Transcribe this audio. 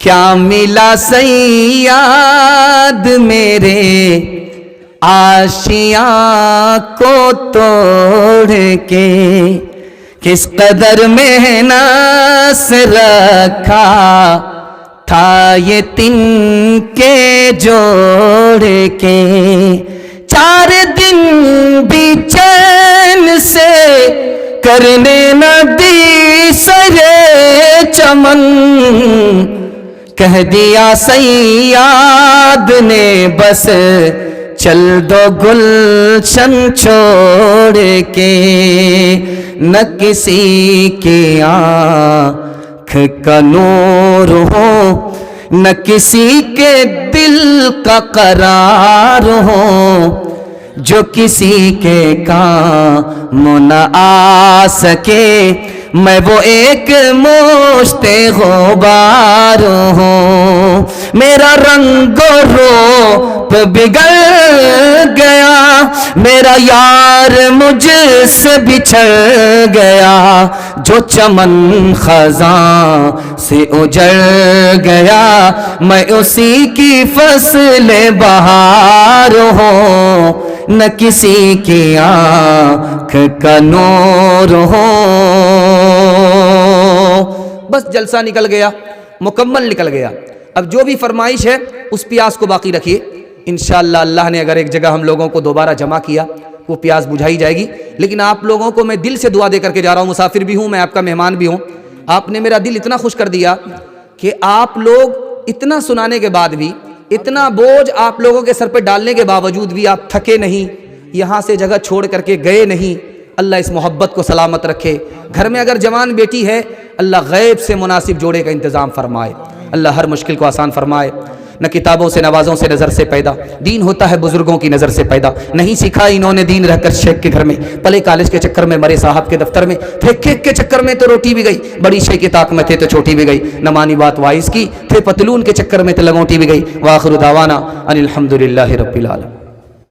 کیا ملا صیاد میرے آشیاں کو توڑ کے، کس قدر محنت سے رکھا تھا یہ تن کے جوڑ کے، 4 دن بھی چین سے کرنے نہ دی سرے چمن، کہہ دیا صیاد نے بس چل دو گلشن چھوڑ کے، نہ کسی کی آنکھ کا نور ہو، نہ کسی کے دل کا قرار ہو، جو کسی کے کام نہ آ سکے، میں وہ ایک مشت غبار ہوں۔ میرا رنگ و روپ بگڑ گیا، میرا یار مجھ سے بچھڑ گیا، جو چمن خزاں سے اجڑ گیا، میں اسی کی فصل بہار ہوں، نہ کسی کی آنکھ کا نور ہو۔ بس جلسہ نکل گیا، مکمل نکل گیا۔ اب جو بھی فرمائش ہے اس پیاس کو باقی رکھیے، انشاءاللہ اللہ نے اگر ایک جگہ ہم لوگوں کو دوبارہ جمع کیا وہ پیاس بجھائی جائے گی۔ لیکن آپ لوگوں کو میں دل سے دعا دے کر کے جا رہا ہوں، مسافر بھی ہوں میں، آپ کا مہمان بھی ہوں۔ آپ نے میرا دل اتنا خوش کر دیا کہ آپ لوگ اتنا سنانے کے بعد بھی، اتنا بوجھ آپ لوگوں کے سر پہ ڈالنے کے باوجود بھی آپ تھکے نہیں، یہاں سے جگہ چھوڑ کر کے گئے نہیں۔ اللہ اس محبت کو سلامت رکھے۔ گھر میں اگر جوان بیٹی ہے، اللہ غیب سے مناسب جوڑے کا انتظام فرمائے، اللہ ہر مشکل کو آسان فرمائے۔ نہ کتابوں سے نوازوں سے نظر سے پیدا، دین ہوتا ہے بزرگوں کی نظر سے پیدا، نہیں سیکھا انہوں نے دین رہ کر شیخ کے گھر میں، پلے کالج کے چکر میں، مرے صاحب کے دفتر میں، تھے کیک کے چکر میں تو روٹی بھی گئی، بڑی شے کے طاق میں تھے تو چھوٹی بھی گئی، نہ مانی بات وائس کی، تھے پتلون کے چکر میں تو لگوٹی بھی گئی۔ وآخر دعوانا ان الحمدللہ رب العالمین۔